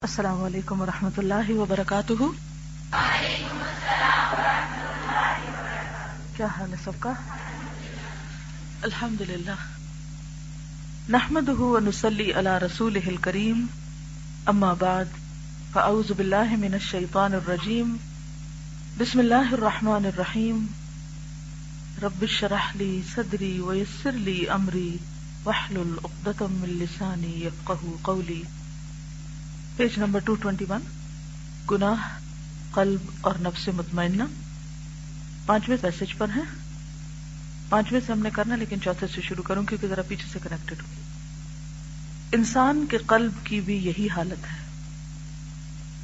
السلام علیکم ورحمۃ اللہ وبرکاتہ۔ کیا حال ہے سب کا؟ الحمد للہ، نحمده ونصلی علی رسولہ الکریم، اما بعد فاعوذ باللہ من الشیطان الرجیم، بسم اللہ الرحمن الرحیم، رب اشرح لی صدری ویسر لی امری واحلل عقدۃ من لسانی یفقہوا قولی۔ پیج نمبر 221، گناہ، قلب اور نفس مطمئنہ، 5ویں پیسج پر ہیں۔ 5ویں سے ہم نے کرنا، لیکن 4تھے سے شروع کروں کیونکہ ذرا پیچھے سے کنیکٹڈ ہو۔ انسان کے قلب کی بھی یہی حالت ہے،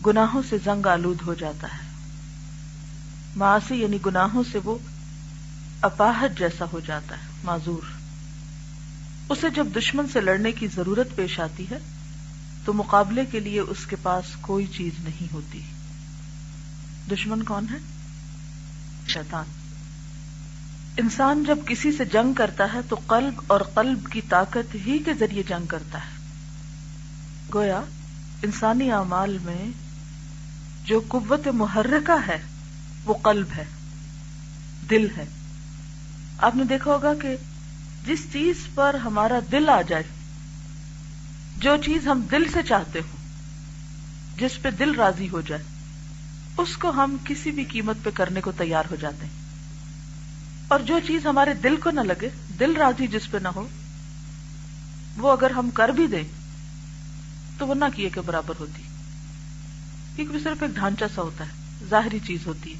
گناہوں سے زنگ آلود ہو جاتا ہے۔ معاصی یعنی گناہوں سے وہ اپاہج جیسا ہو جاتا ہے، معذور۔ اسے جب دشمن سے لڑنے کی ضرورت پیش آتی ہے تو مقابلے کے لیے اس کے پاس کوئی چیز نہیں ہوتی۔ دشمن کون ہے؟ شیطان۔ انسان جب کسی سے جنگ کرتا ہے تو قلب اور قلب کی طاقت ہی کے ذریعے جنگ کرتا ہے۔ گویا انسانی اعمال میں جو قوت محرکہ ہے وہ قلب ہے، دل ہے۔ آپ نے دیکھا ہوگا کہ جس چیز پر ہمارا دل آ جائے، جو چیز ہم دل سے چاہتے ہوں، جس پہ دل راضی ہو جائے، اس کو ہم کسی بھی قیمت پہ کرنے کو تیار ہو جاتے ہیں۔ اور جو چیز ہمارے دل کو نہ لگے، دل راضی جس پہ نہ ہو، وہ اگر ہم کر بھی دیں تو وہ نہ کیے کے برابر ہوتی، کیونکہ وہ صرف ایک ڈھانچہ سا ہوتا ہے، ظاہری چیز ہوتی ہے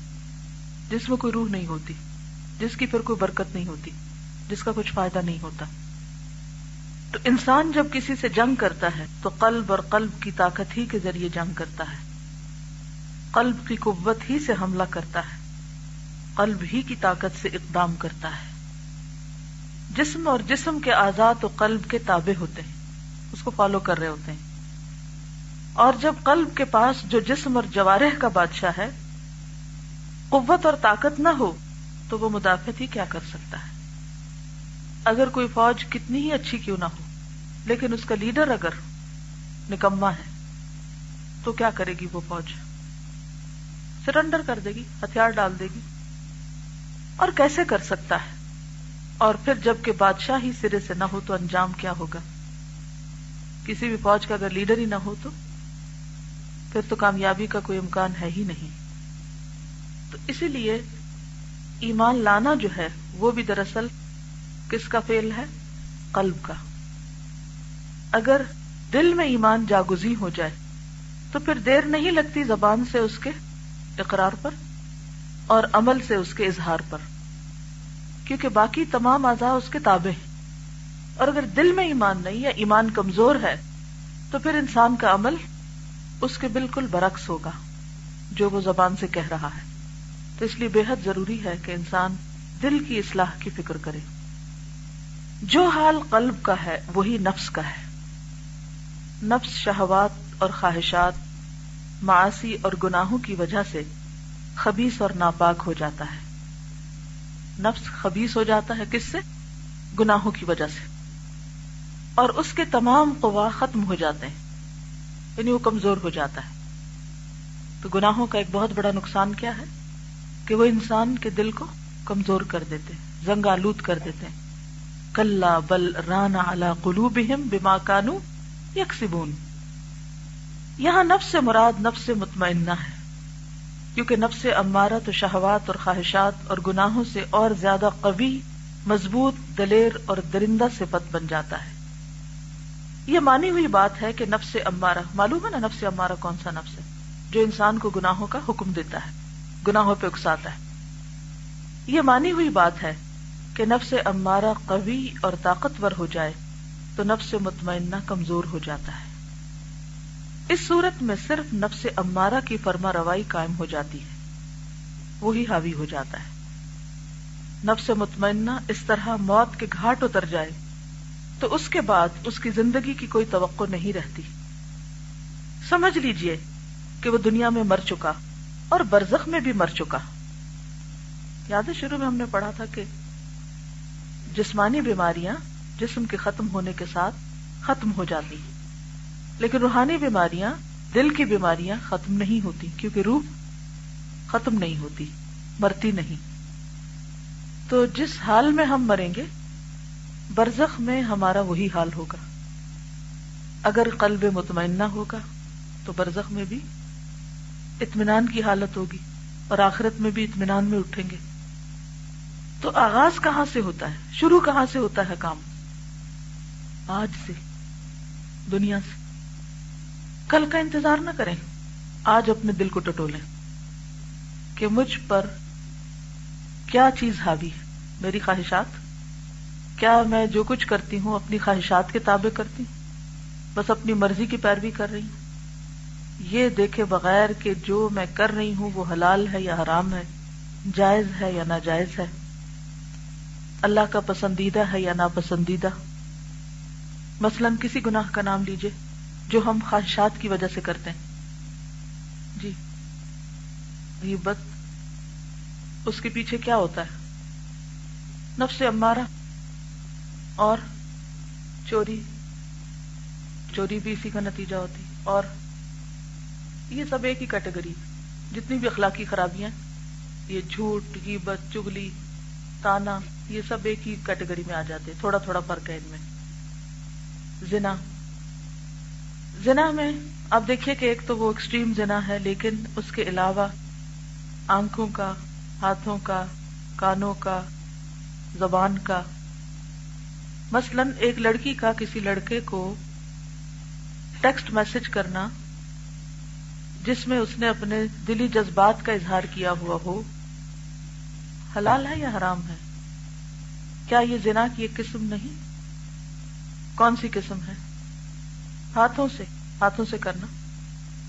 جس میں کوئی روح نہیں ہوتی، جس کی پھر کوئی برکت نہیں ہوتی، جس کا کچھ فائدہ نہیں ہوتا۔ تو انسان جب کسی سے جنگ کرتا ہے تو قلب اور قلب کی طاقت ہی کے ذریعے جنگ کرتا ہے، قلب کی قوت ہی سے حملہ کرتا ہے، قلب ہی کی طاقت سے اقدام کرتا ہے۔ جسم اور جسم کے اعضاء تو قلب کے تابع ہوتے ہیں، اس کو فالو کر رہے ہوتے ہیں۔ اور جب قلب کے پاس جو جسم اور جوارح کا بادشاہ ہے قوت اور طاقت نہ ہو تو وہ مدافعت ہی کیا کر سکتا ہے؟ اگر کوئی فوج کتنی ہی اچھی کیوں نہ ہو، لیکن اس کا لیڈر اگر نکما ہے تو کیا کرے گی وہ فوج؟ سرنڈر کر دے گی، ہتھیار ڈال دے گی۔ اور کیسے کر سکتا ہے؟ اور پھر جب کہ بادشاہ ہی سرے سے نہ ہو تو انجام کیا ہوگا؟ کسی بھی فوج کا اگر لیڈر ہی نہ ہو تو پھر تو کامیابی کا کوئی امکان ہے ہی نہیں۔ تو اسی لیے ایمان لانا جو ہے وہ بھی دراصل کس کا فعل ہے؟ قلب کا۔ اگر دل میں ایمان جاگزی ہو جائے تو پھر دیر نہیں لگتی زبان سے اس کے اقرار پر اور عمل سے اس کے اظہار پر، کیونکہ باقی تمام اعضاء اس کے تابع ہیں۔ اور اگر دل میں ایمان نہیں یا ایمان کمزور ہے تو پھر انسان کا عمل اس کے بالکل برعکس ہوگا جو وہ زبان سے کہہ رہا ہے۔ تو اس لیے بے حد ضروری ہے کہ انسان دل کی اصلاح کی فکر کرے۔ جو حال قلب کا ہے وہی نفس کا ہے۔ نفس شہوات اور خواہشات، معاصی اور گناہوں کی وجہ سے خبیث اور ناپاک ہو جاتا ہے۔ نفس خبیث ہو جاتا ہے کس سے؟ گناہوں کی وجہ سے، اور اس کے تمام قوا ختم ہو جاتے ہیں، یعنی وہ کمزور ہو جاتا ہے۔ تو گناہوں کا ایک بہت بڑا نقصان کیا ہے کہ وہ انسان کے دل کو کمزور کر دیتے ہیں، زنگ آلود کر دیتے ہیں۔ کلا بل ران علی قلوبہم بما کانوا یکسبون۔ یہاں نفس سے مراد نفس مطمئنہ ہے، کیونکہ نفس امارہ تو شہوات اور خواہشات اور گناہوں سے اور زیادہ قوی، مضبوط، دلیر اور درندہ صفت بن جاتا ہے۔ یہ مانی ہوئی بات ہے کہ نفس امارہ، معلوم ہے نا نفس امارہ کون سا نفس ہے؟ جو انسان کو گناہوں کا حکم دیتا ہے، گناہوں پہ اکساتا ہے۔ یہ مانی ہوئی بات ہے کہ نفس امارہ قوی اور طاقتور ہو جائے تو نفس مطمئنہ کمزور ہو جاتا ہے۔ اس صورت میں صرف نفس امارہ کی فرما روائی قائم ہو جاتی ہے، وہی حاوی ہو جاتا ہے۔ نفس مطمئنہ اس طرح موت کے گھاٹ اتر جائے تو اس کے بعد اس کی زندگی کی کوئی توقع نہیں رہتی۔ سمجھ لیجئے کہ وہ دنیا میں مر چکا اور برزخ میں بھی مر چکا۔ یاد ہے شروع میں ہم نے پڑھا تھا کہ جسمانی بیماریاں جسم کے ختم ہونے کے ساتھ ختم ہو جاتی، لیکن روحانی بیماریاں دل کی بیماریاں ختم نہیں ہوتی کیونکہ روح ختم نہیں ہوتی، مرتی نہیں۔ تو جس حال میں ہم مریں گے برزخ میں ہمارا وہی حال ہوگا۔ اگر قلب مطمئنہ ہوگا تو برزخ میں بھی اطمینان کی حالت ہوگی اور آخرت میں بھی اطمینان میں اٹھیں گے۔ تو آغاز کہاں سے ہوتا ہے، شروع کہاں سے ہوتا ہے کام؟ آج سے، دنیا سے۔ کل کا انتظار نہ کریں، آج اپنے دل کو ٹٹولیں کہ مجھ پر کیا چیز حاوی ہے، میری خواہشات؟ کیا میں جو کچھ کرتی ہوں اپنی خواہشات کے تابع کرتی ہوں، بس اپنی مرضی کی پیروی کر رہی ہوں؟ یہ دیکھے بغیر کہ جو میں کر رہی ہوں وہ حلال ہے یا حرام ہے، جائز ہے یا ناجائز ہے، اللہ کا پسندیدہ ہے یا ناپسندیدہ۔ مثلا کسی گناہ کا نام لیجئے جو ہم خواہشات کی وجہ سے کرتے ہیں، جی غیبت، اس کے پیچھے کیا ہوتا ہے؟ نفس امارہ، اور چوری بھی اسی کا نتیجہ ہوتی، اور یہ سب ایک ہی کیٹیگری، جتنی بھی اخلاقی خرابیاں، یہ جھوٹ، غیبت، چغلی، تانا، یہ سب ایک ہی کیٹیگری میں آ جاتے، تھوڑا تھوڑا فرق ہے ان میں۔ زنا میں آپ دیکھیے کہ ایک تو وہ ایکسٹریم زنا ہے، لیکن اس کے علاوہ آنکھوں کا، ہاتھوں کا، کانوں کا، زبان کا۔ مثلا ایک لڑکی کا کسی لڑکے کو ٹیکسٹ میسج کرنا جس میں اس نے اپنے دلی جذبات کا اظہار کیا ہوا ہو، حلال ہے یا حرام ہے؟ کیا یہ زنا کی ایک قسم نہیں؟ کون سی قسم ہے؟ ہاتھوں سے کرنا،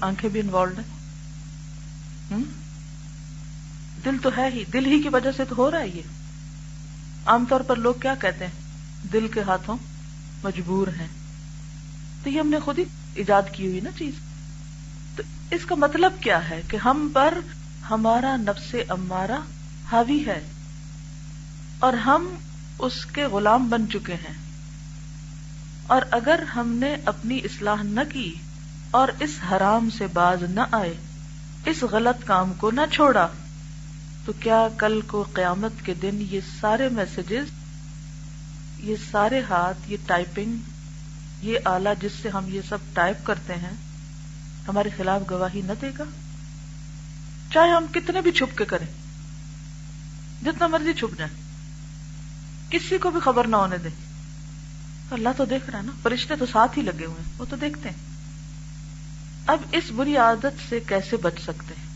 آنکھیں بھی انوالوڈ ہیں، دل تو ہے ہی، دل ہی کی وجہ سے تو ہو رہا ہے یہ۔ عام طور پر لوگ کیا کہتے ہیں؟ دل کے ہاتھوں مجبور ہیں، تو یہ ہم نے خود ہی ایجاد کی ہوئی نا چیز۔ تو اس کا مطلب کیا ہے کہ ہم پر ہمارا نفس امارہ حاوی ہے اور ہم اس کے غلام بن چکے ہیں، اور اگر ہم نے اپنی اصلاح نہ کی اور اس حرام سے باز نہ آئے، اس غلط کام کو نہ چھوڑا، تو کیا کل کو قیامت کے دن یہ سارے میسجز، یہ سارے ہاتھ، یہ ٹائپنگ، یہ آلہ جس سے ہم یہ سب ٹائپ کرتے ہیں، ہمارے خلاف گواہی نہ دے گا؟ چاہے ہم کتنے بھی چھپ کے کریں، جتنا مرضی چھپ جائیں، کسی کو بھی خبر نہ ہونے دیں، اللہ تو دیکھ رہا ہے نا، فرشتے تو ساتھ ہی لگے ہوئے ہیں، وہ تو دیکھتے ہیں۔ اب اس بری عادت سے کیسے بچ سکتے ہیں؟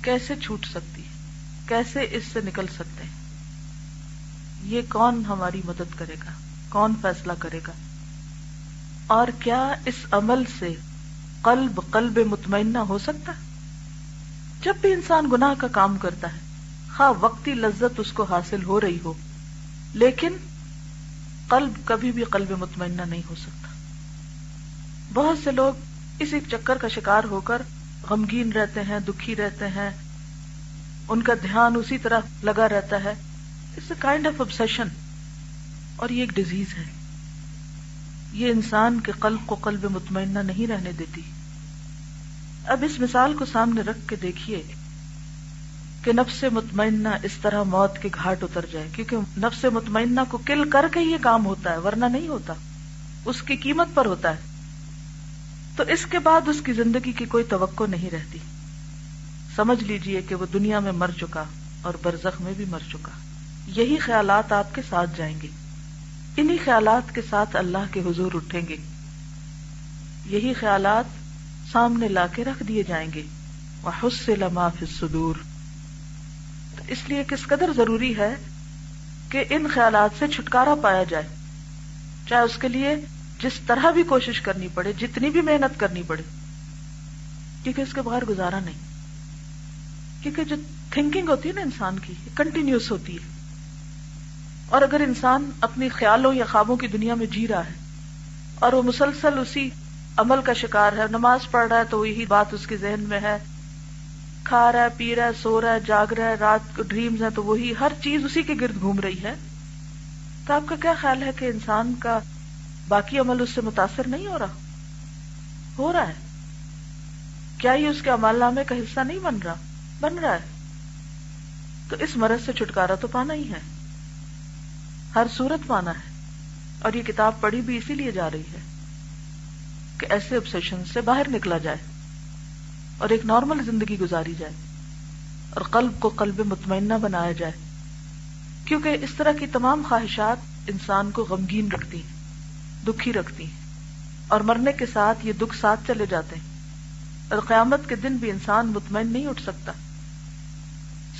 کیسے چھوٹ سکتی ہے؟ کیسے اس سے نکل سکتے ہیں؟ یہ کون ہماری مدد کرے گا؟ کون فیصلہ کرے گا؟ اور کیا اس عمل سے قلب مطمئنہ ہو سکتا ہے؟ جب بھی انسان گناہ کا کام کرتا ہے، خواہ وقتی لذت اس کو حاصل ہو رہی ہو، لیکن قلب کبھی بھی قلب مطمئنہ نہیں ہو سکتا۔ بہت سے لوگ اسی چکر کا شکار ہو کر غمگین رہتے ہیں، دکھی رہتے ہیں، ان کا دھیان اسی طرح لگا رہتا ہے۔ It's a kind of obsession، اور یہ ایک ڈیزیز ہے، یہ انسان کے قلب کو قلب مطمئنہ نہیں رہنے دیتی۔ اب اس مثال کو سامنے رکھ کے دیکھیے کہ نفس مطمئنہ اس طرح موت کے گھاٹ اتر جائے، کیونکہ نفس مطمئنہ کو کل کر کے یہ کام ہوتا ہے، ورنہ نہیں ہوتا، اس کی قیمت پر ہوتا ہے۔ تو اس کے بعد اس کی زندگی کی کوئی توقع نہیں رہتی۔ سمجھ لیجئے کہ وہ دنیا میں مر چکا اور برزخ میں بھی مر چکا۔ یہی خیالات آپ کے ساتھ جائیں گے، انہی خیالات کے ساتھ اللہ کے حضور اٹھیں گے، یہی خیالات سامنے لا کے رکھ دیے جائیں گے۔ وَحُصِّلَ مَا فِي الصُّدُورِ، تو اس لیے کس قدر ضروری ہے کہ ان خیالات سے چھٹکارا پایا جائے، چاہے اس کے لیے جس طرح بھی کوشش کرنی پڑے، جتنی بھی محنت کرنی پڑے، کیونکہ اس کے بغیر گزارا نہیں۔ کیونکہ جو تھنکنگ ہوتی ہے نا انسان کی، کنٹینیوس ہوتی ہے، اور اگر انسان اپنی خیالوں یا خوابوں کی دنیا میں جی رہا ہے اور وہ مسلسل اسی عمل کا شکار ہے، نماز پڑھ رہا ہے تو یہی بات اس کے ذہن میں ہے، کھا رہا ہے، پی رہا ہے، سو رہا ہے، جاگ رہا ہے، رات کو ڈریمز ہیں تو وہی ہر چیز اسی کے گرد گھوم رہی ہے، تو آپ کا کیا خیال ہے کہ انسان کا باقی عمل اس سے متاثر نہیں ہو رہا ہے؟ کیا یہ اس کے اعمال نامے کا حصہ نہیں بن رہا؟ بن رہا ہے. تو اس مرض سے چھٹکارا تو پانا ہی ہے، ہر صورت پانا ہے. اور یہ کتاب پڑھی بھی اسی لیے جا رہی ہے کہ ایسے obsession سے باہر نکلا جائے اور ایک نارمل زندگی گزاری جائے اور قلب کو قلب مطمئنہ بنایا جائے. کیونکہ اس طرح کی تمام خواہشات انسان کو غمگین رکھتی ہیں، دکھی رکھتی ہیں، اور مرنے کے ساتھ یہ دکھ ساتھ چلے جاتے ہیں، اور قیامت کے دن بھی انسان مطمئن نہیں اٹھ سکتا.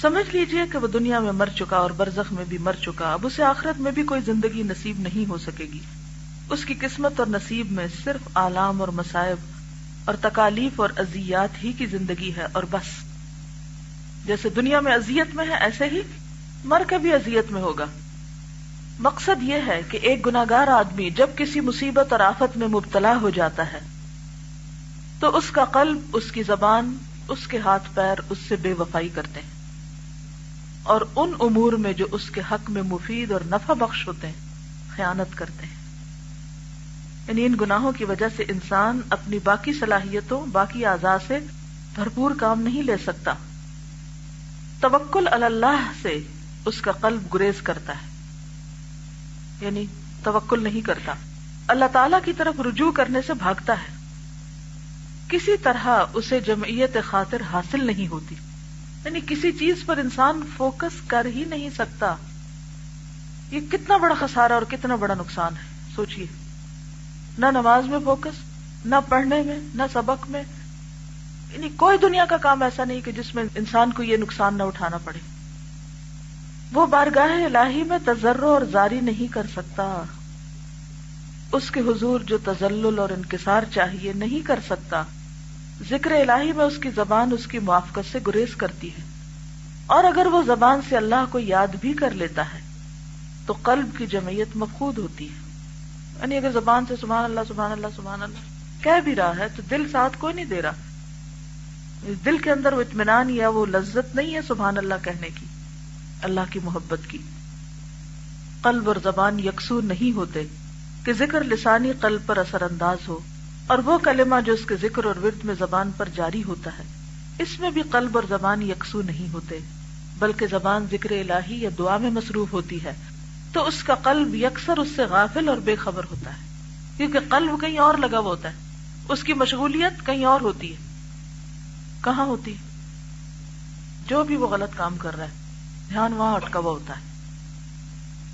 سمجھ لیجئے کہ وہ دنیا میں مر چکا اور برزخ میں بھی مر چکا، اب اسے آخرت میں بھی کوئی زندگی نصیب نہیں ہو سکے گی. اس کی قسمت اور نصیب میں صرف آلام اور مصائب اور تکالیف اور اذیات ہی کی زندگی ہے، اور بس. جیسے دنیا میں اذیت میں ہے ایسے ہی مر کے بھی اذیت میں ہوگا. مقصد یہ ہے کہ ایک گناہگار آدمی جب کسی مصیبت اور آفت میں مبتلا ہو جاتا ہے تو اس کا قلب، اس کی زبان، اس کے ہاتھ پیر اس سے بے وفائی کرتے ہیں، اور ان امور میں جو اس کے حق میں مفید اور نفع بخش ہوتے ہیں خیانت کرتے ہیں. یعنی ان گناہوں کی وجہ سے انسان اپنی باقی صلاحیتوں، باقی اعضاء سے بھرپور کام نہیں لے سکتا. توکل علی اللہ سے اس کا قلب گریز کرتا ہے، یعنی توکل نہیں کرتا، اللہ تعالیٰ کی طرف رجوع کرنے سے بھاگتا ہے. کسی طرح اسے جمعیت خاطر حاصل نہیں ہوتی، یعنی کسی چیز پر انسان فوکس کر ہی نہیں سکتا. یہ کتنا بڑا خسارہ اور کتنا بڑا نقصان ہے، سوچئے. نہ نماز میں فوکس، نہ پڑھنے میں، نہ سبق میں، یعنی کوئی دنیا کا کام ایسا نہیں کہ جس میں انسان کو یہ نقصان نہ اٹھانا پڑے. وہ بارگاہ الہی میں تضرع اور زاری نہیں کر سکتا، اس کے حضور جو تذلل اور انکسار چاہیے نہیں کر سکتا. ذکر الہی میں اس کی زبان اس کی موافقت سے گریز کرتی ہے، اور اگر وہ زبان سے اللہ کو یاد بھی کر لیتا ہے تو قلب کی جمعیت مفقود ہوتی ہے. یعنی اگر زبان سے سبحان اللہ سبحان اللہ سبحان اللہ کہہ بھی رہا ہے تو دل ساتھ کوئی نہیں دے رہا، دل کے اندر وہ اطمینان یا وہ لذت نہیں ہے سبحان اللہ کہنے کی، اللہ کی محبت کی. قلب اور زبان یکسو نہیں ہوتے کہ ذکر لسانی قلب پر اثر انداز ہو، اور وہ کلمہ جو اس کے ذکر اور ورد میں زبان پر جاری ہوتا ہے اس میں بھی قلب اور زبان یکسو نہیں ہوتے، بلکہ زبان ذکر الہی یا دعا میں مصروف ہوتی ہے تو اس کا قلب یکسر اس سے غافل اور بے خبر ہوتا ہے، کیونکہ قلب کہیں اور لگا ہوا ہوتا ہے، اس کی مشغولیت کہیں اور ہوتی ہے. کہاں ہوتی؟ جو بھی وہ غلط کام کر رہا ہے دھیان وہاں اٹکا ہوا ہوتا ہے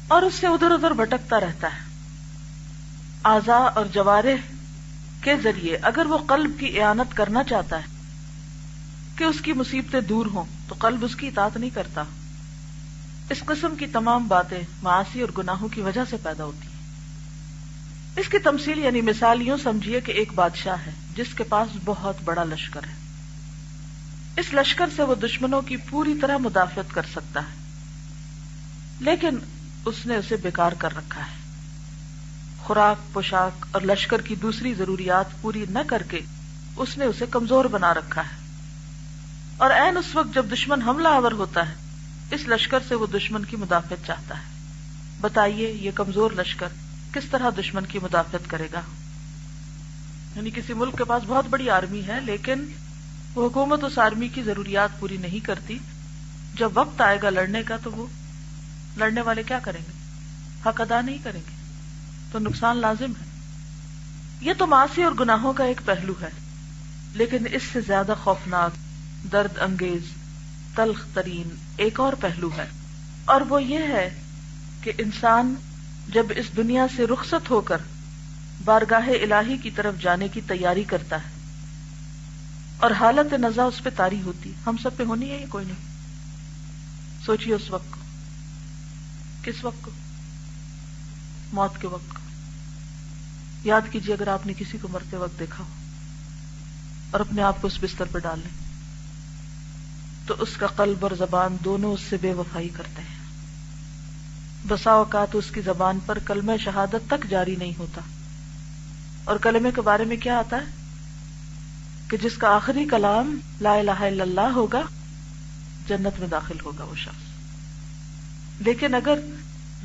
اور اس سے ادھر ادھر بھٹکتا رہتا ہے. اعضاء اور جوارح کے ذریعے اگر وہ قلب کی اعانت کرنا چاہتا ہے کہ اس کی مصیبتیں دور ہوں تو قلب اس کی اطاعت نہیں کرتا. اس قسم کی تمام باتیں معاصی اور گناہوں کی وجہ سے پیدا ہوتی ہیں. اس کی تمثیل یعنی مثال یوں سمجھیے کہ ایک بادشاہ ہے جس کے پاس بہت بڑا لشکر ہے. اس لشکر سے وہ دشمنوں کی پوری طرح مدافعت کر سکتا ہے، لیکن اس نے اسے بیکار کر رکھا ہے. خوراک، پوشاک اور لشکر کی دوسری ضروریات پوری نہ کر کے اس نے اسے کمزور بنا رکھا ہے. اور عین اس وقت جب دشمن حملہ آور ہوتا ہے اس لشکر سے وہ دشمن کی مدافعت چاہتا ہے. بتائیے یہ کمزور لشکر کس طرح دشمن کی مدافعت کرے گا؟ یعنی کسی ملک کے پاس بہت بڑی آرمی ہے لیکن وہ حکومت اس آرمی کی ضروریات پوری نہیں کرتی. جب وقت آئے گا لڑنے کا تو وہ لڑنے والے کیا کریں گے؟ حق ادا نہیں کریں گے تو نقصان لازم ہے. یہ تو معاصی اور گناہوں کا ایک پہلو ہے، لیکن اس سے زیادہ خوفناک، درد انگیز، تلخ ترین ایک اور پہلو ہے، اور وہ یہ ہے کہ انسان جب اس دنیا سے رخصت ہو کر بارگاہ الہی کی طرف جانے کی تیاری کرتا ہے اور حالت نزا اس پہ طاری ہوتی، ہم سب پہ ہونی ہے، یہ کوئی نہیں. سوچئے اس وقت کو، کس وقت کو؟ موت کے وقت کو. یاد کیجیے اگر آپ نے کسی کو مرتے وقت دیکھا ہو اور اپنے آپ کو اس بستر پہ ڈال لیں تو اس کا قلب اور زبان دونوں اس سے بے وفائی کرتے ہیں. بسا اوقات اس کی زبان پر کلمہ شہادت تک جاری نہیں ہوتا. اور کلمے کے بارے میں کیا آتا ہے کہ جس کا آخری کلام لا الہ الا اللہ ہوگا جنت میں داخل ہوگا وہ شخص. لیکن اگر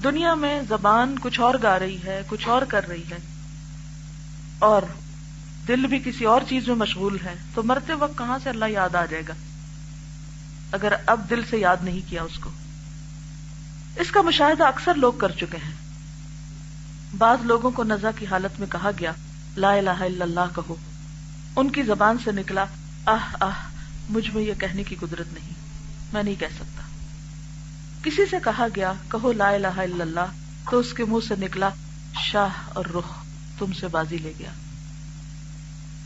دنیا میں زبان کچھ اور گا رہی ہے، کچھ اور کر رہی ہے، اور دل بھی کسی اور چیز میں مشغول ہے تو مرتے وقت کہاں سے اللہ یاد آ جائے گا اگر اب دل سے یاد نہیں کیا اس کو. اس کا مشاہدہ اکثر لوگ کر چکے ہیں. بعض لوگوں کو نزع کی حالت میں کہا گیا لا الہ الا اللہ کہو، ان کی زبان سے نکلا مجھ میں یہ کہنے کی قدرت نہیں، میں نہیں کہہ سکتا. کسی سے کہا گیا کہو لا الہ الا اللہ تو اس کے منہ سے نکلا شاہ اور رخ تم سے بازی لے گیا.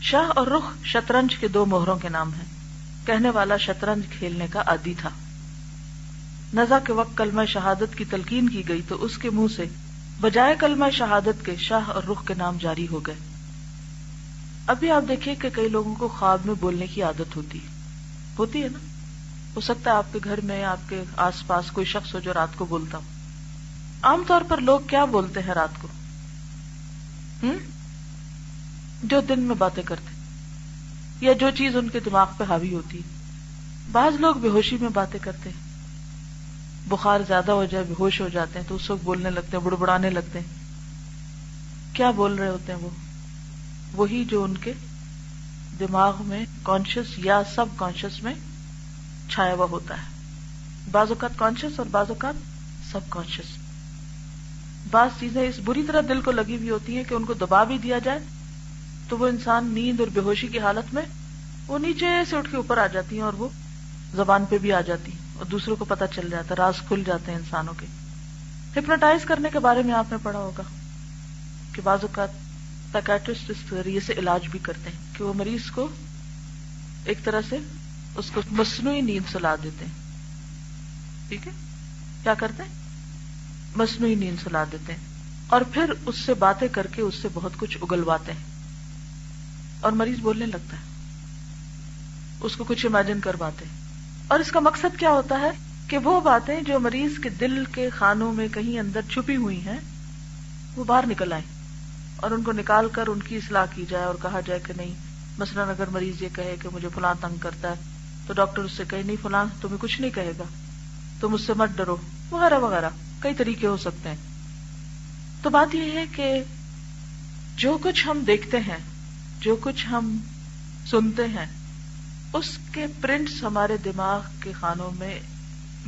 شاہ اور رخ شطرنج کے دو مہروں کے نام ہیں. کہنے والا شطرنج کھیلنے کا عادی تھا. نزع کے وقت کلمہ شہادت کی تلقین کی گئی تو اس کے منہ سے بجائے کلمہ شہادت کے شاہ اور رخ کے نام جاری ہو گئے. ابھی آپ دیکھیے کہ کئی لوگوں کو خواب میں بولنے کی عادت ہوتی ہے نا. ہو سکتا ہے آپ کے گھر میں آپ کے آس پاس کوئی شخص ہو جو رات کو بولتا ہو. عام طور پر لوگ کیا بولتے ہیں رات کو؟ جو دن میں باتیں کرتے یا جو چیز ان کے دماغ پہ حاوی ہوتی. بعض لوگ بے ہوشی میں باتیں کرتے ہیں، بخار زیادہ ہو جائے بے ہوش ہو جاتے ہیں تو اس وقت بولنے لگتے ہیں، بڑبڑانے لگتے ہیں. کیا بول رہے ہوتے ہیں وہ؟ وہی جو ان کے دماغ میں کانشیس یا سب کانشیس میں چھایا ہوا ہوتا ہے. بعض اوقات کانشیس اور بعض اوقات سب کانشیس. بعض چیزیں اس بری طرح دل کو لگی ہوئی ہوتی ہیں کہ ان کو دبا بھی دیا جائے تو وہ انسان نیند اور بے ہوشی کی حالت میں وہ نیچے سے اٹھ کے اوپر آ جاتی ہیں اور وہ زبان پہ بھی آ جاتی ہیں اور دوسروں کو پتہ چل جاتا ہے، راز کھل جاتے ہیں انسانوں کے. ہپنوٹائز کرنے کے بارے میں آپ نے پڑھا ہوگا کہ بعض اوقات سائیکیٹرسٹ اس ذریعے سے علاج بھی کرتے ہیں کہ وہ مریض کو ایک طرح سے اس کو مصنوعی نیند سلا دیتے ہیں. ٹھیک ہے، کیا کرتے ہیں؟ مصنوعی نیند سلا دیتے ہیں اور پھر اس سے باتیں کر کے اس سے بہت کچھ اگلواتے ہیں اور مریض بولنے لگتا ہے، اس کو کچھ امیجن کرواتے ہیں. اور اس کا مقصد کیا ہوتا ہے کہ وہ باتیں جو مریض کے دل کے خانوں میں کہیں اندر چھپی ہوئی ہیں وہ باہر نکل آئیں اور ان کو نکال کر ان کی اصلاح کی جائے اور کہا جائے کہ نہیں، مثلا اگر مریض یہ کہے کہ مجھے فلاں تنگ کرتا ہے تو ڈاکٹر اس سے کہے نہیں فلاں تمہیں کچھ نہیں کہے گا، تم اس سے مت ڈرو، وغیرہ وغیرہ. کئی طریقے ہو سکتے ہیں. تو بات یہ ہے کہ جو کچھ ہم دیکھتے ہیں، جو کچھ ہم سنتے ہیں، اس کے پرنٹس ہمارے دماغ کے خانوں میں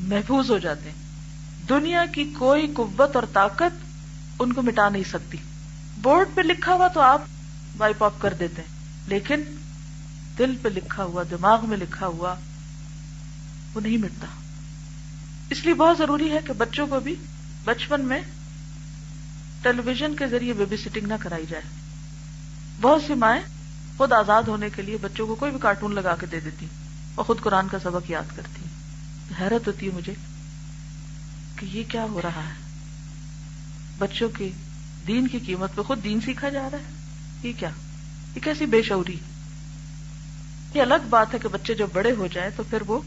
محفوظ ہو جاتے ہیں. دنیا کی کوئی قوت اور طاقت ان کو مٹا نہیں سکتی. بورڈ پہ لکھا ہوا تو آپ وائپ آف کر دیتے ہیں، لیکن دل پہ لکھا ہوا، دماغ میں لکھا ہوا وہ نہیں مٹتا. اس لیے بہت ضروری ہے کہ بچوں کو بھی بچپن میں ٹیلی ویژن کے ذریعے بیبی سٹنگ نہ کرائی جائے. بہت سی مائیں خود آزاد ہونے کے لیے بچوں کو کوئی بھی کارٹون لگا کے دے دیتی اور خود قرآن کا سبق یاد کرتی. حیرت ہوتی ہے مجھے کہ یہ کیا ہو رہا ہے. بچوں کے دین کی قیمت پہ خود دین سیکھا جا رہا ہے. یہ کیا، یہ کیسی بے شعوری. یہ الگ بات ہے کہ بچے جب بڑے ہو جائیں تو پھر وہ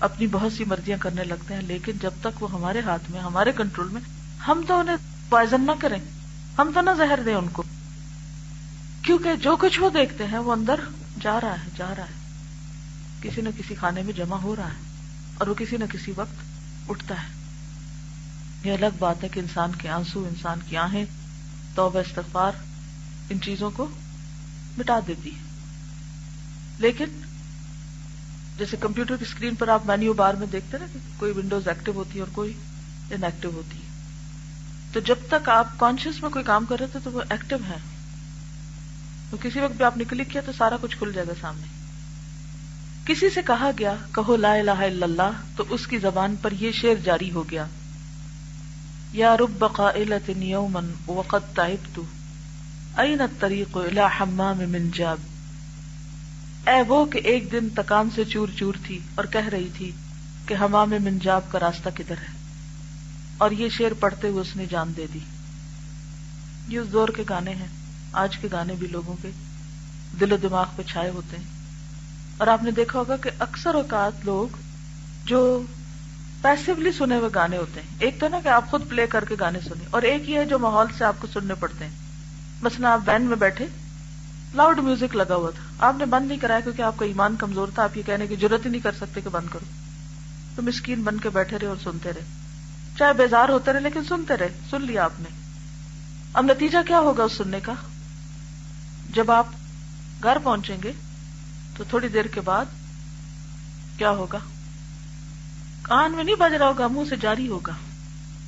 اپنی بہت سی مرضیاں کرنے لگتے ہیں، لیکن جب تک وہ ہمارے ہاتھ میں، ہمارے کنٹرول میں، ہم تو انہیں پوائزن نہ کریں، ہم تو نہ زہر دیں ان کو، کیونکہ جو کچھ وہ دیکھتے ہیں وہ اندر جا رہا ہے، کسی نہ کسی خانے میں جمع ہو رہا ہے اور وہ کسی نہ کسی وقت اٹھتا ہے. یہ الگ بات ہے کہ انسان کے آنسو، انسان کی آہیں، توبہ استغفار ان چیزوں کو مٹا دیتی ہے. لیکن جیسے کمپیوٹر کی اسکرین پر آپ مینیو بار میں دیکھتے ہیں نا کہ کوئی ونڈوز ایکٹیو ہوتی ہے اور کوئی ان ایکٹیو ہوتی ہے، تو جب تک آپ کانشیس میں کوئی کام کر رہے تھے تو وہ ایکٹیو ہے، تو کسی وقت بھی آپ نے کلک کیا تو سارا کچھ کھل جائے گا سامنے. کسی سے کہا گیا کہو لا الہ الا اللہ تو اس کی زبان پر یہ شعر جاری ہو گیا، یا رب قائلۃ یوما وقد تعبت این الطریق الی حمام من جاب. اے وہ کہ ایک دن تکان سے چور چور تھی اور کہہ رہی تھی کہ حمام منجاب کا راستہ کدھر ہے، اور یہ شعر پڑھتے ہوئے اس نے جان دے دی. یہ اس دور کے گانے ہیں، آج کے گانے بھی لوگوں کے دل و دماغ پہ چھائے ہوتے ہیں. اور آپ نے دیکھا ہوگا کہ اکثر اوقات لوگ جو پیسیولی سنے ہوئے گانے ہوتے ہیں، ایک تو نا کہ آپ خود پلے کر کے گانے سنیں، اور ایک یہ ہے جو ماحول سے آپ کو سننے پڑتے ہیں. مثلا آپ وین میں بیٹھے، لاؤڈ میوزک لگا ہوا تھا، آپ نے بند نہیں کرایا کیونکہ آپ کا ایمان کمزور تھا، آپ یہ کہنے کی جرات ہی نہیں کر سکتے کہ بند کرو، تو مسکین بن کے بیٹھے رہے اور سنتے رہے، چاہے بیزار ہوتے رہے لیکن سنتے رہے. سن لیا آپ نے، اب نتیجہ کیا ہوگا اس سننے کا؟ جب آپ گھر پہنچیں گے تو تھوڑی دیر کے بعد کیا ہوگا؟ کان میں نہیں بج رہا ہوگا، منہ سے جاری ہوگا،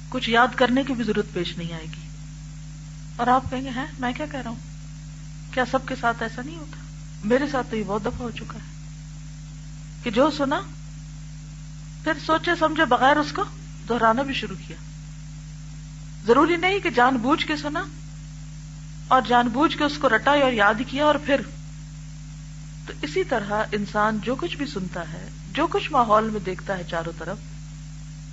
کچھ یاد کرنے کی بھی ضرورت پیش نہیں آئے گی، اور آپ کہیں گے ہیں میں کیا کہہ رہا ہوں؟ کیا سب کے ساتھ ایسا نہیں ہوتا؟ میرے ساتھ تو یہ بہت دفعہ ہو چکا ہے کہ جو سنا پھر سوچے سمجھے بغیر اس کو دہرانا بھی شروع کیا. ضروری نہیں کہ جان بوجھ کے سنا اور جان بوجھ کے اس کو رٹا اور یاد کیا اور پھر. تو اسی طرح انسان جو کچھ بھی سنتا ہے، جو کچھ ماحول میں دیکھتا ہے چاروں طرف،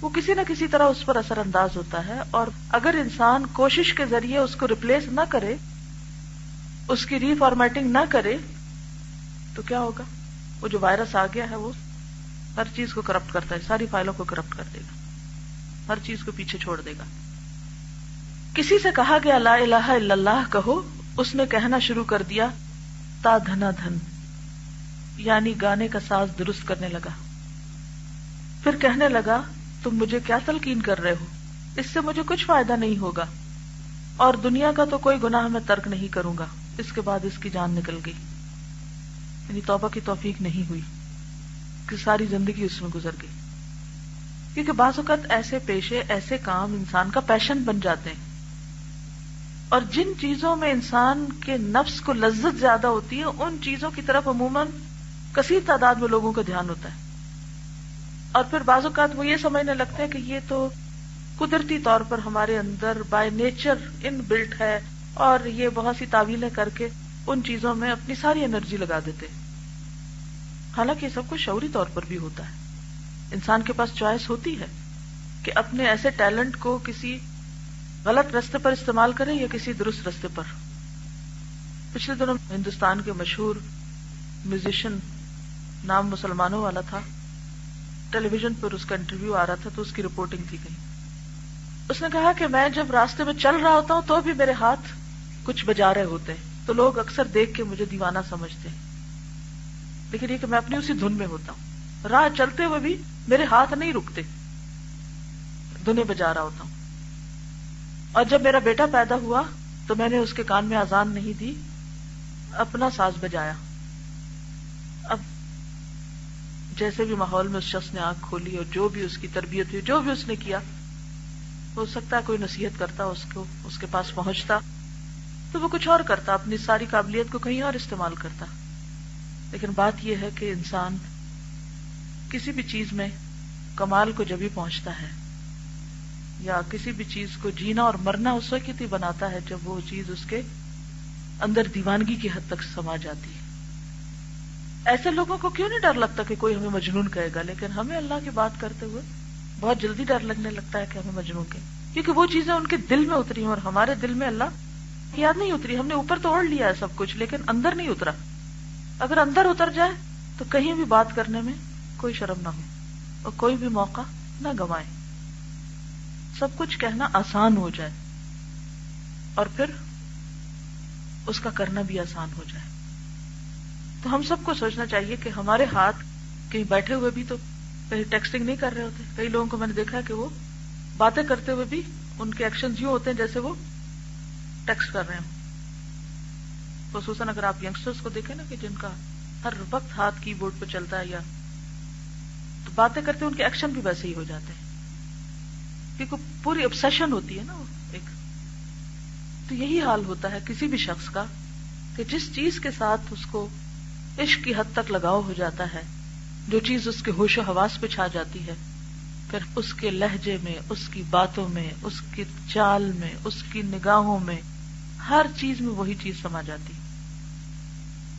وہ کسی نہ کسی طرح اس پر اثر انداز ہوتا ہے. اور اگر انسان کوشش کے ذریعے اس کو ریپلیس نہ کرے، اس کی ری فارمیٹنگ نہ کرے، تو کیا ہوگا؟ وہ جو وائرس آ گیا ہے وہ ہر چیز کو کرپٹ کرتا ہے، ساری فائلوں کو کرپٹ کر دے گا، ہر چیز کو پیچھے چھوڑ دے گا. کسی سے کہا گیا لا الہ الا اللہ کہو، اس نے کہنا شروع کر دیا تا دھنا دھن، یعنی گانے کا ساز درست کرنے لگا. پھر کہنے لگا تم مجھے کیا تلقین کر رہے ہو؟ اس سے مجھے کچھ فائدہ نہیں ہوگا، اور دنیا کا تو کوئی گناہ میں ترک نہیں کروں گا. اس کے بعد اس کی جان نکل گئی، یعنی توبہ کی توفیق نہیں ہوئی کہ ساری زندگی اس میں گزر گئی. کیونکہ بعض اوقات ایسے پیشے، ایسے کام انسان کا پیشن بن جاتے ہیں، اور جن چیزوں میں انسان کے نفس کو لذت زیادہ ہوتی ہے ان چیزوں کی طرف عموماً کثیر تعداد میں لوگوں کا دھیان ہوتا ہے. اور پھر بعض اوقات وہ یہ سمجھنے لگتے ہیں کہ یہ تو قدرتی طور پر ہمارے اندر بائی نیچر ان بلٹ ہے، اور یہ بہت سی تعویلیں کر کے ان چیزوں میں اپنی ساری انرجی لگا دیتے. حالانکہ یہ سب کچھ شعوری طور پر بھی ہوتا ہے. انسان کے پاس چوائس ہوتی ہے کہ اپنے ایسے ٹیلنٹ کو کسی غلط راستے پر استعمال کرے یا کسی درست راستے پر. پچھلے دنوں ہندوستان کے مشہور میوزیشین، نام مسلمانوں والا تھا، ٹیلی ویژن پر اس کا انٹرویو آ رہا تھا تو اس کی رپورٹنگ تھی گئی. اس نے کہا کہ میں جب راستے میں چل رہا ہوتا ہوں تو بھی میرے ہاتھ کچھ بجا رہے ہوتے ہیں، تو لوگ اکثر دیکھ کے مجھے دیوانہ سمجھتے ہیں، لیکن یہ کہ میں اپنی اسی دھن میں ہوتا ہوں. راہ چلتے ہوئے بھی میرے ہاتھ نہیں رکتے، دھنیں بجا رہا ہوتا ہوں. اور جب میرا بیٹا پیدا ہوا تو میں نے اس کے کان میں اذان نہیں دی، اپنا ساز بجایا. اب جیسے بھی ماحول میں اس شخص نے آنکھ کھولی اور جو بھی اس کی تربیت ہوئی، جو بھی اس نے کیا، ہو سکتا ہے کوئی نصیحت کرتا اس کو، اس کے پاس پہنچتا تو وہ کچھ اور کرتا، اپنی ساری قابلیت کو کہیں اور استعمال کرتا. لیکن بات یہ ہے کہ انسان کسی بھی چیز میں کمال کو جب ہی پہنچتا ہے، یا کسی بھی چیز کو جینا اور مرنا اس وقت ہی بناتا ہے جب وہ چیز اس کے اندر دیوانگی کی حد تک سما جاتی ہے. ایسے لوگوں کو کیوں نہیں ڈر لگتا کہ کوئی ہمیں مجنون کہے گا، لیکن ہمیں اللہ کی بات کرتے ہوئے بہت جلدی ڈر لگنے لگتا ہے کہ ہمیں مجنون کہے، کیونکہ وہ چیزیں ان کے دل میں اتری ہیں اور ہمارے دل میں اللہ کی یاد نہیں اتری. ہم نے اوپر تو اوڑھ لیا ہے سب کچھ، لیکن اندر نہیں اترا. اگر اندر اتر جائے تو کہیں بھی بات کرنے میں کوئی شرم نہ ہو اور کوئی بھی موقع نہ گنوائے، سب کچھ کہنا آسان ہو جائے اور پھر اس کا کرنا بھی آسان ہو جائے. تو ہم سب کو سوچنا چاہیے کہ ہمارے ہاتھ کہیں بیٹھے ہوئے بھی تو کہیں ٹیکسٹنگ نہیں کر رہے ہوتے. کئی لوگوں کو میں نے دیکھا ہے کہ وہ باتیں کرتے ہوئے بھی ان کے ایکشنز یوں ہوتے ہیں جیسے وہ ٹیکسٹ کر رہے ہیں. خصوصاً اگر آپ ینگسٹرز کو دیکھیں نا کہ جن کا ہر وقت ہاتھ کی بورڈ پہ چلتا ہے، یا تو باتیں کرتے ان کے ایکشن بھی ویسے ہی ہو جاتے ہیں، کیونکہ پوری obsession ہوتی ہے نا وہ ایک. تو یہی حال ہوتا ہے کسی بھی شخص کا کہ جس چیز کے ساتھ اس کو عشق کی حد تک لگاؤ ہو جاتا ہے، جو چیز اس کے ہوش و حواس پہ چھا جاتی ہے، پھر اس کے لہجے میں، اس کی باتوں میں، اس کی چال میں، اس کی نگاہوں میں، ہر چیز میں وہی چیز سما جاتی.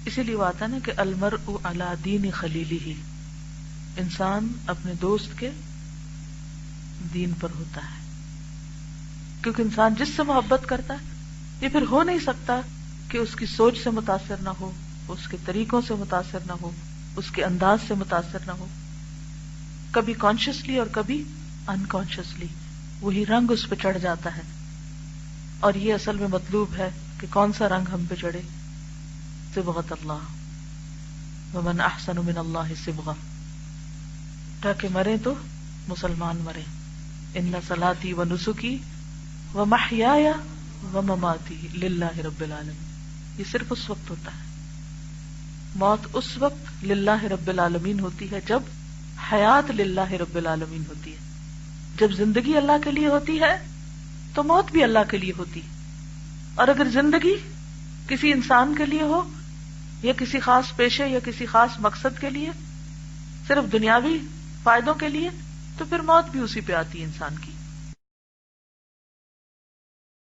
اسی لیے وہ آتا ہے نا کہ المرء علی دین خلیلہ، انسان اپنے دوست کے دین پر ہوتا ہے. کیونکہ انسان جس سے محبت کرتا ہے یہ پھر ہو نہیں سکتا کہ اس کی سوچ سے متاثر نہ ہو، اس کے طریقوں سے متاثر نہ ہو، اس کے انداز سے متاثر نہ ہو. کبھی کانشیسلی اور کبھی انکانشیسلی وہی رنگ اس پہ چڑھ جاتا ہے. اور یہ اصل میں مطلوب ہے کہ کون سا رنگ ہم پہ چڑھے؟ صبغۃ اللہ، ومن احسن من اللہ صبغہ، تاکہ مرے تو مسلمان مرے. ان صلاتی و نسکی و محیایا و مماتی للہ رب العالمین. یہ صرف اس وقت ہوتا ہے موت اس وقت للہ رب العالمین ہوتی ہے جب حیات للہ رب العالمین ہوتی ہے. جب زندگی اللہ کے لیے ہوتی ہے تو موت بھی اللہ کے لیے ہوتی ہے. اور اگر زندگی کسی انسان کے لیے ہو یا کسی خاص پیشے یا کسی خاص مقصد کے لیے، صرف دنیاوی فائدوں کے لیے، تو پھر موت بھی اسی پہ آتی ہے انسان کی.